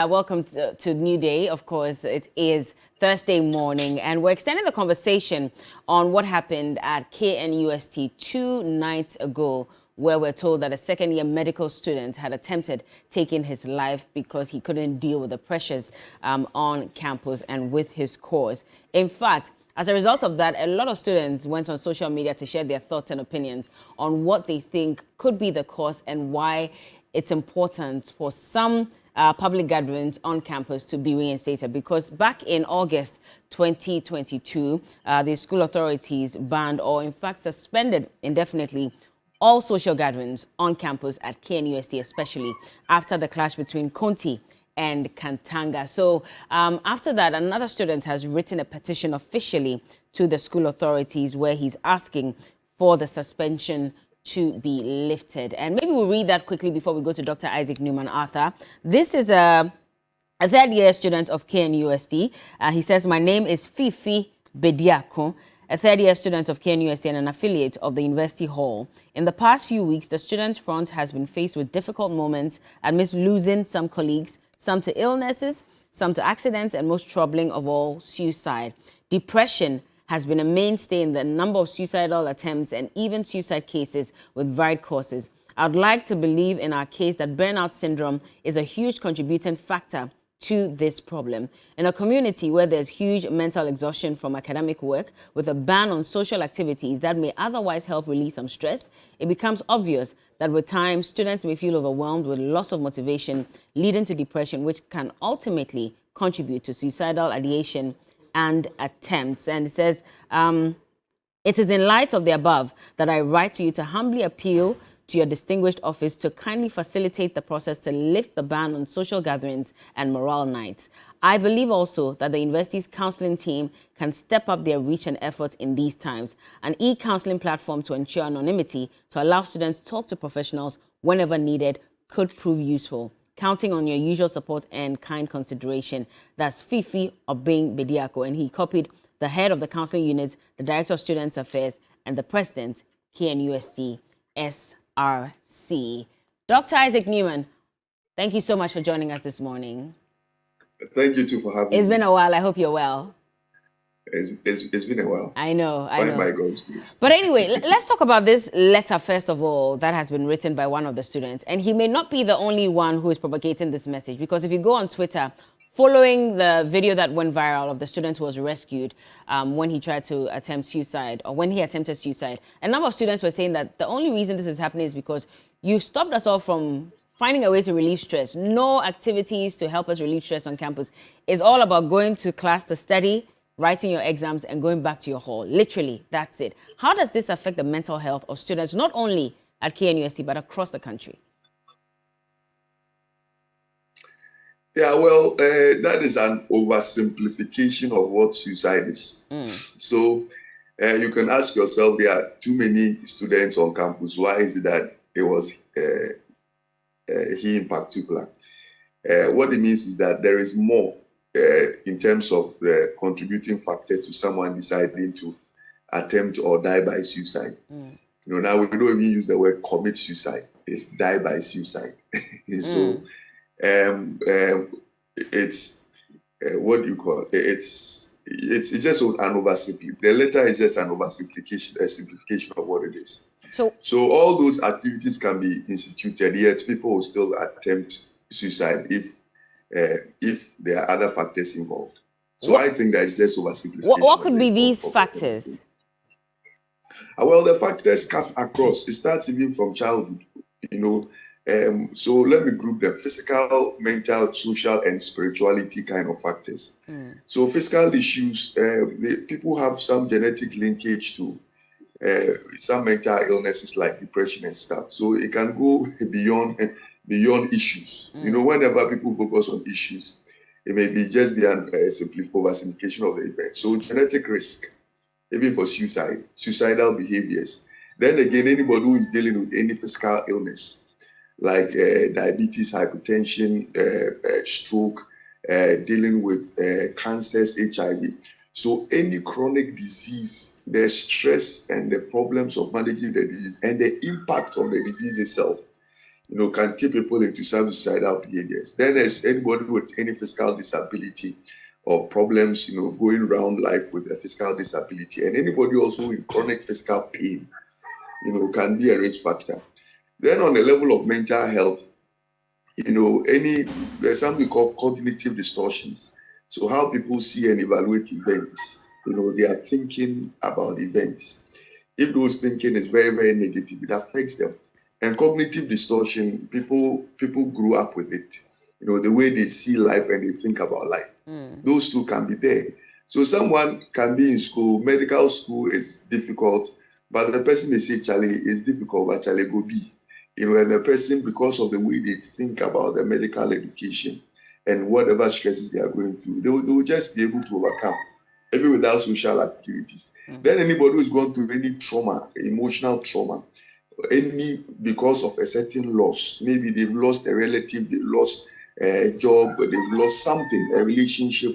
Welcome to New Day. Of course, it is Thursday morning, and we're extending the conversation on what happened at KNUST 2 nights ago, where we're told that a second-year medical student had attempted taking his life because he couldn't deal with the pressures on campus and with his course. In fact, as a result of that, a lot of students went on social media to share their thoughts and opinions on what they think could be the cause and why it's important for some public gatherings on campus to be reinstated, because back in August 2022, the school authorities banned, or in fact suspended indefinitely, all social gatherings on campus at KNUST, especially after the clash between Conti and Kantanga. So after that, another student has written a petition officially to the school authorities where he's asking for the suspension to be lifted. And maybe we'll read that quickly before we go to Dr. Isaac Newman Arthur. This is a third-year student of KNUST. He says, "My name is Fifi Bediako, a third-year student of KNUST and an affiliate of the University Hall. In the past few weeks, the student front has been faced with difficult moments amidst losing some colleagues, some to illnesses, some to accidents, and most troubling of all, suicide. Depression has been a mainstay in the number of suicidal attempts and even suicide cases with varied causes. I would like to believe in our case that burnout syndrome is a huge contributing factor to this problem. In a community where there's huge mental exhaustion from academic work, with a ban on social activities that may otherwise help release some stress, it becomes obvious that with time, students may feel overwhelmed with loss of motivation, leading to depression, which can ultimately contribute to suicidal ideation and attempts." And it says, "It is in light of the above that I write to you to humbly appeal to your distinguished office to kindly facilitate the process to lift the ban on social gatherings and morale nights. I believe also that the university's counseling team can step up their reach and efforts in these times. An e-counseling platform to ensure anonymity to allow students to talk to professionals whenever needed could prove useful. Counting on your usual support and kind consideration." That's Fifi Obeng Bediako, and he copied the head of the counseling unit, the director of students affairs, and the president, KNUST SRC. Dr. Isaac Newman, thank you so much for joining us this morning. Thank you too for having me. It's been a while. I hope you're well. It's been a while. I know. Fine, by God's grace. But anyway, let's talk about this letter, first of all, that has been written by one of the students. And he may not be the only one who is propagating this message, because if you go on Twitter, following the video that went viral of the student who was rescued when he tried to attempt suicide, or when he attempted suicide, a number of students were saying that the only reason this is happening is because you've stopped us all from finding a way to relieve stress. No activities to help us relieve stress on campus. It's all about going to class to study, writing your exams, and going back to your hall. Literally, that's it. How does this affect the mental health of students, not only at KNUST, but across the country? Yeah, well, that is an oversimplification of what suicide is. So you can ask yourself, there are too many students on campus. Why is it that it was he in particular? What it means is that there is more in terms of the contributing factor to someone deciding to attempt or die by suicide. Now we don't even use the word commit suicide. It's die by suicide. So it's what do you call it? It's just an oversimplification. The letter is just an oversimplification, a simplification of what it is. So all those activities can be instituted, yet people will still attempt suicide if there are other factors involved. So I think that is just oversimplification. What could be these factors? Well, the factors cut across. It starts even from childhood, so let me group them: physical, mental, social, and spirituality kind of factors. So physical issues, people have some genetic linkage to some mental illnesses like depression and stuff. So it can go beyond issues. Whenever people focus on issues, it may be just be an oversimplification of the event. So genetic risk, even for suicidal behaviors. Then again, anybody who is dealing with any physical illness, like diabetes, hypertension, stroke, dealing with cancers, HIV. So any chronic disease, the stress and the problems of managing the disease and the impact on the disease itself can tip people into some suicidal behaviors. Then there's anybody with any physical disability or problems, going around life with a physical disability, and anybody also in chronic physical pain, can be a risk factor. Then on the level of mental health, there's something called cognitive distortions. So how people see and evaluate events, they are thinking about events. If those thinking is very, very negative, it affects them. And cognitive distortion, people grew up with it. The way they see life and they think about life. Those two can be there. So someone can be in school, medical school is difficult, but the person may say, Charlie, it's difficult, but Charlie go be. And the person, because of the way they think about the medical education and whatever stresses they are going through, they will just be able to overcome, even without social activities. Then anybody who's gone through any trauma, emotional trauma, because of a certain loss, maybe they've lost a relative, they've lost a job, they've lost something, a relationship,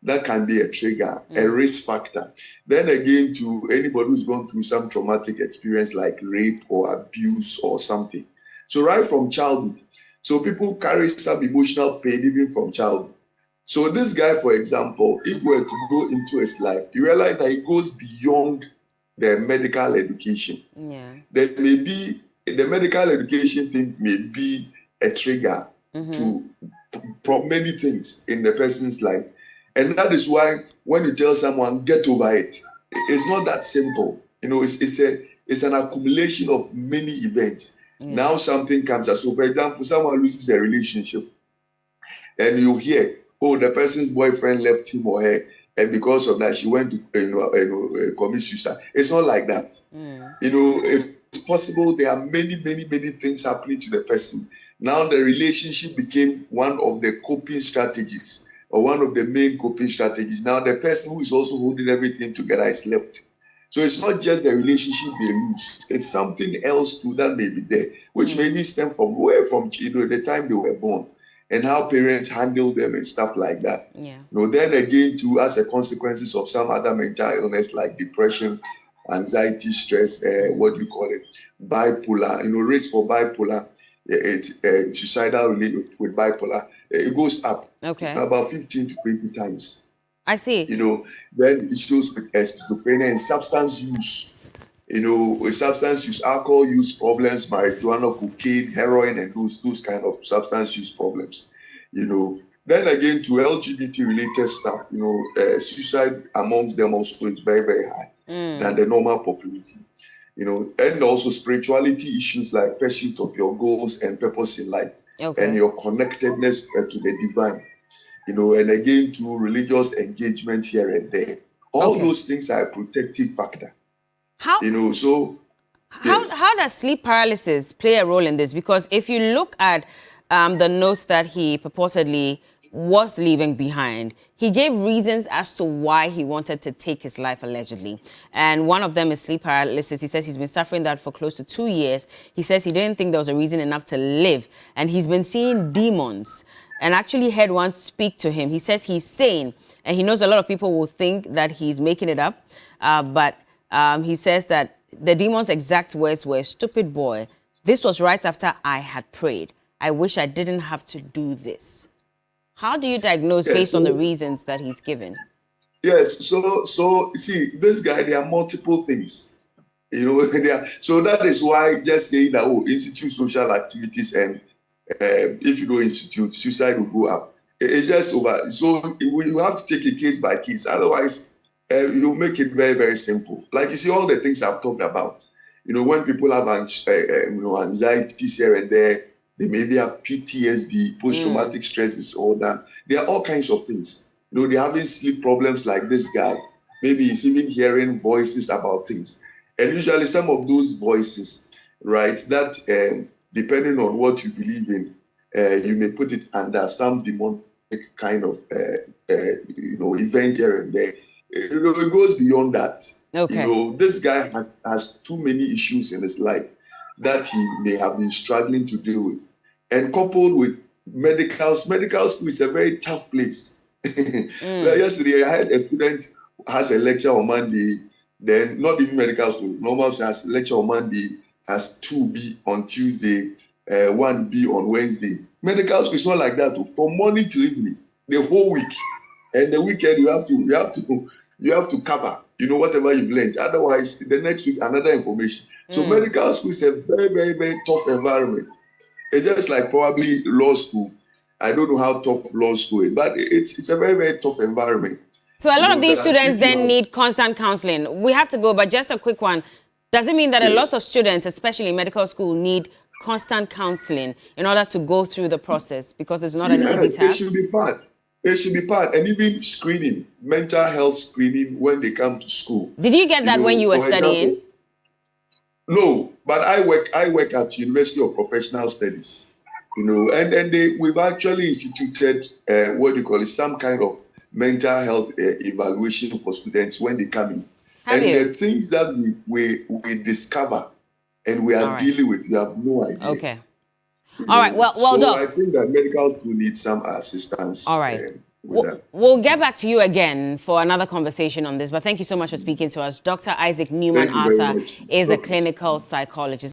that can be a trigger, a risk factor. Then again, to anybody who's gone through some traumatic experience like rape or abuse or something. So right from childhood. So people carry some emotional pain even from childhood. So this guy, for example, if we were to go into his life, you realize that he goes beyond the medical education. Yeah. There may be, the medical education thing may be a trigger to many things in the person's life. And that is why when you tell someone, get over it, it's not that simple. It's an accumulation of many events. Now something comes up. So for example, someone loses a relationship and you hear, oh, the person's boyfriend left him or her, and because of that, she went to commit suicide. It's not like that. It's possible there are many, many, many things happening to the person. Now the relationship became one of the coping strategies or one of the main coping strategies. Now the person who is also holding everything together is left. So it's not just the relationship they lose. It's something else too that may be there, which maybe stem from the time they were born and how parents handle them and stuff like that. Yeah. Then again too, as a consequences of some other mental illness like depression, anxiety, stress, what do you call it? Bipolar. Rates for bipolar, it's suicidal related with bipolar. It goes up about 15 to 20 times. I see. Then it shows with schizophrenia and substance use. With substance use, alcohol use problems, marijuana, cocaine, heroin, and those kind of substance use problems. Then again to LGBT related stuff, suicide amongst them also is very, very high than the normal population. And also spirituality issues like pursuit of your goals and purpose in life and your connectedness to the divine. And again to religious engagement here and there. All those things are a protective factor. How does sleep paralysis play a role in this? Because if you look at the notes that he purportedly was leaving behind, he gave reasons as to why he wanted to take his life, allegedly. And one of them is sleep paralysis. He says he's been suffering that for close to 2 years. He says he didn't think there was a reason enough to live. And he's been seeing demons and actually had one speak to him. He says he's sane, and he knows a lot of people will think that he's making it up. But he says that the demon's exact words were, "Stupid boy, this was right after I had prayed. I wish I didn't have to do this." How do you diagnose based on the reasons that he's given? Yes, so see, this guy, there are multiple things. So that is why just saying that, institute social activities and if you go institute, suicide will go up. It's just over. So you have to take it case by case. Otherwise, you make it very, very simple. Like you see, all the things I've talked about. When people have anxieties here and there, they maybe have PTSD, post-traumatic stress disorder. There are all kinds of things. They're having sleep problems like this guy. Maybe he's even hearing voices about things. And usually some of those voices, right, that depending on what you believe in, you may put it under some demonic kind of event here and there. It goes beyond that. This guy has too many issues in his life that he may have been struggling to deal with. And coupled with medical school is a very tough place. Yesterday, I had a student who has a lecture on Monday, then not even medical school, normal has a lecture on Monday, has 2B on Tuesday, 1B on Wednesday. Medical school is not like that. From morning to evening, the whole week, and the weekend you have to cover, whatever you've learned. Otherwise, the next week another information. So medical school is a very, very, very tough environment. It's just like probably law school. I don't know how tough law school is, but it's a very, very tough environment. So a lot of these students then need constant counseling. We have to go, but just a quick one. Does it mean that a lot of students, especially in medical school, need constant counseling in order to go through the process, because it's not an easy task? It should be part. It should be part, and even screening, mental health screening when they come to school. Did you get that when you were studying? No, but I work at University of Professional Studies, and we've actually instituted some kind of mental health evaluation for students when they come in. The things that we discover and we are dealing with, you have no idea. Okay. All right. Well, Doc. I think that medical school needs some assistance. All right. We'll get back to you again for another conversation on this, but thank you so much for speaking to us. Dr. Isaac Newman Arthur is a clinical psychologist.